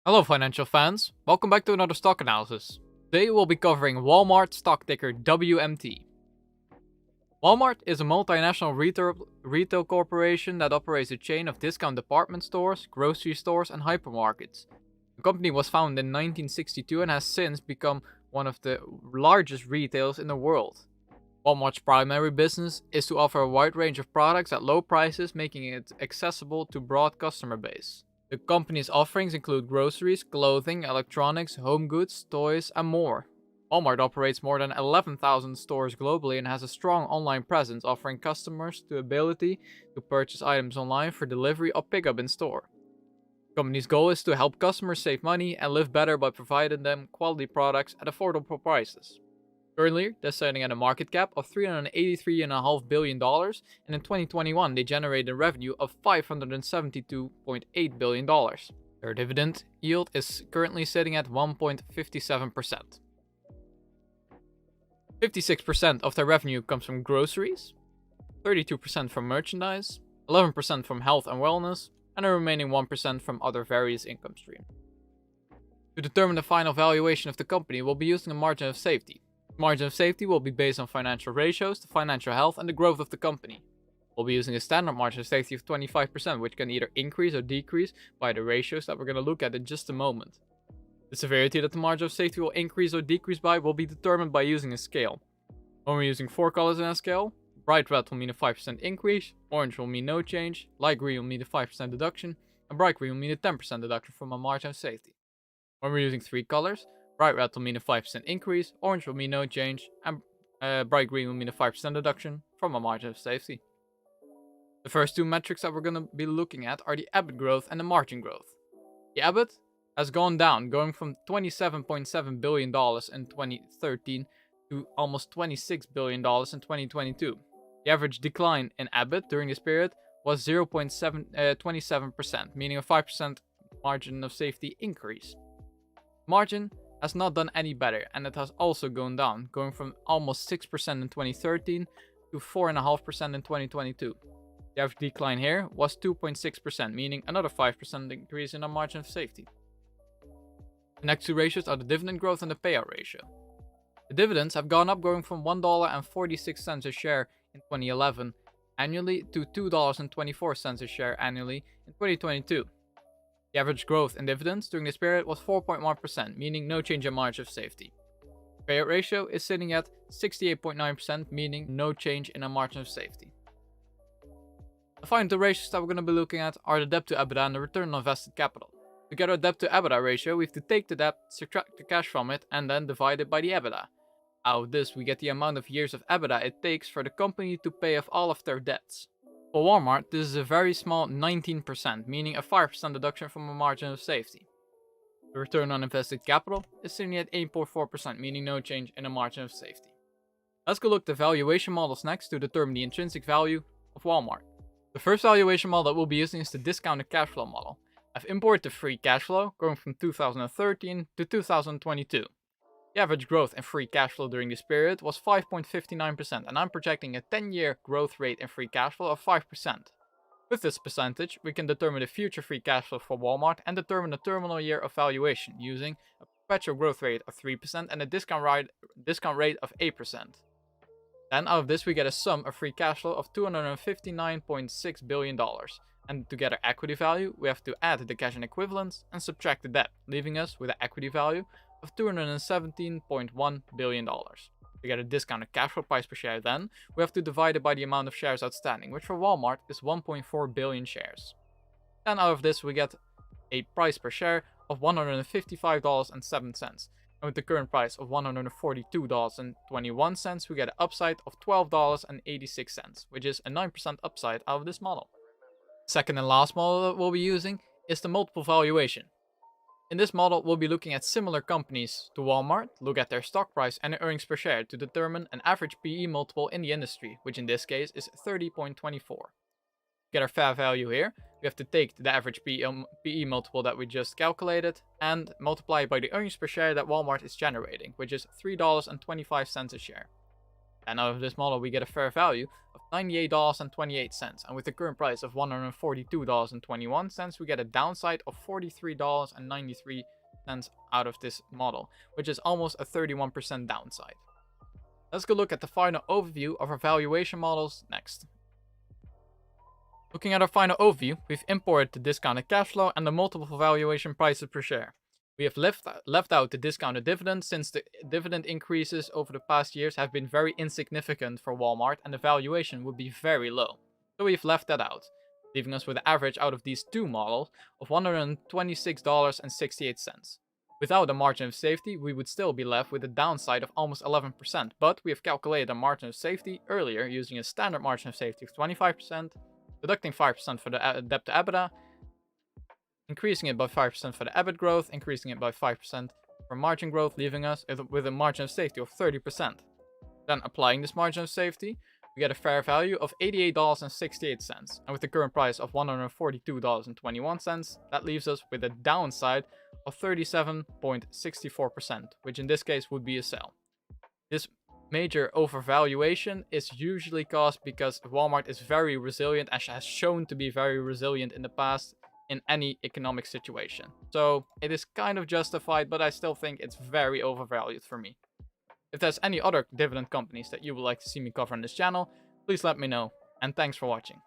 Hello financial fans, welcome back to another stock analysis. Today we'll be covering Walmart stock ticker WMT. Walmart is a multinational retail corporation that operates a chain of discount department stores, grocery stores and hypermarkets. The company was founded in 1962 and has since become one of the largest retailers in the world. Walmart's primary business is to offer a wide range of products at low prices, making it accessible to a broad customer base. The company's offerings include groceries, clothing, electronics, home goods, toys, and more. Walmart operates more than 11,000 stores globally and has a strong online presence, offering customers the ability to purchase items online for delivery or pickup in store. The company's goal is to help customers save money and live better by providing them quality products at affordable prices. Currently, they're sitting at a market cap of $383.5 billion, and in 2021 they generated a revenue of $572.8 billion. Their dividend yield is currently sitting at 1.57%. 56% of their revenue comes from groceries, 32% from merchandise, 11% from health and wellness, and the remaining 1% from other various income streams. To determine the final valuation of the company, we'll be using a margin of safety. Margin of safety will be based on financial ratios, the financial health, and the growth of the company. We'll be using a standard margin of safety of 25%, which can either increase or decrease by the ratios that we're going to look at in just a moment. The severity that the margin of safety will increase or decrease by will be determined by using a scale. When we're using 4 colors in a scale, bright red will mean a 5% increase, orange will mean no change, light green will mean a 5% deduction, and bright green will mean a 10% deduction from a margin of safety. When we're using 3 colors, bright red will mean a 5% increase, orange will mean no change, and bright green will mean a 5% deduction from a margin of safety. The first two metrics that we're going to be looking at are the EBIT growth and the margin growth. The EBIT has gone down, going from $27.7 billion in 2013 to almost $26 billion in 2022. The average decline in EBIT during this period was 0.27%, meaning a 5% margin of safety increase. Margin has not done any better, and it has also gone down, going from almost 6% in 2013 to 4.5% in 2022. The average decline here was 2.6%, meaning another 5% increase in our margin of safety. The next two ratios are the dividend growth and the payout ratio. The dividends have gone up, going from $1.46 a share in 2011 annually to $2.24 a share annually in 2022. The average growth in dividends during this period was 4.1%, meaning no change in margin of safety. The payout ratio is sitting at 68.9%, meaning no change in a margin of safety. The final two ratios that we're going to be looking at are the debt to EBITDA and the return on invested capital. To get our debt to EBITDA ratio, we have to take the debt, subtract the cash from it, and then divide it by the EBITDA. Out of this, we get the amount of years of EBITDA it takes for the company to pay off all of their debts. For Walmart, this is a very small 19%, meaning a 5% deduction from a margin of safety. The return on invested capital is sitting at 8.4%, meaning no change in a margin of safety. Let's go look at the valuation models next to determine the intrinsic value of Walmart. The first valuation model that we'll be using is the discounted cash flow model. I've imported the free cash flow going from 2013 to 2022. The average growth in free cash flow during this period was 5.59%, and I'm projecting a 10-year growth rate in free cash flow of 5%. With this percentage, we can determine the future free cash flow for Walmart and determine the terminal year of valuation using a perpetual growth rate of 3% and a discount rate of 8%. Then out of this we get a sum of free cash flow of $259.6 billion. And to get our equity value, we have to add the cash and equivalents and subtract the debt, leaving us with an equity value of $217.1 billion. To get a discounted cash flow price per share then, we have to divide it by the amount of shares outstanding, which for Walmart is 1.4 billion shares. Then out of this we get a price per share of $155.07. And with the current price of $142.21, we get an upside of $12.86, which is a 9% upside out of this model. Second and last model that we'll be using is the multiple valuation. In this model, we'll be looking at similar companies to Walmart, look at their stock price and their earnings per share to determine an average PE multiple in the industry, which in this case is 30.24. To get our fair value here, we have to take the average PE multiple that we just calculated and multiply it by the earnings per share that Walmart is generating, which is $3.25 a share. And out of this model, we get a fair value of $98.28. And with the current price of $142.21, we get a downside of $43.93 out of this model, which is almost a 31% downside. Let's go look at the final overview of our valuation models next. Looking at our final overview, we've imported the discounted cash flow and the multiple valuation prices per share. We have left out the discounted dividend since the dividend increases over the past years have been very insignificant for Walmart and the valuation would be very low. So we've left that out, leaving us with an average out of these two models of $126.68. Without a margin of safety, we would still be left with a downside of almost 11%, but we have calculated a margin of safety earlier using a standard margin of safety of 25%, deducting 5% for the debt to EBITDA, increasing it by 5% for the EBIT growth, increasing it by 5% for margin growth, leaving us with a margin of safety of 30%. Then applying this margin of safety, we get a fair value of $88.68, and with the current price of $142.21, that leaves us with a downside of 37.64%, which in this case would be a sell. This major overvaluation is usually caused because Walmart is very resilient and has shown to be very resilient in the past in any economic situation. So it is kind of justified, but I still think it's very overvalued for me. If there's any other dividend companies that you would like to see me cover on this channel, please let me know, and thanks for watching.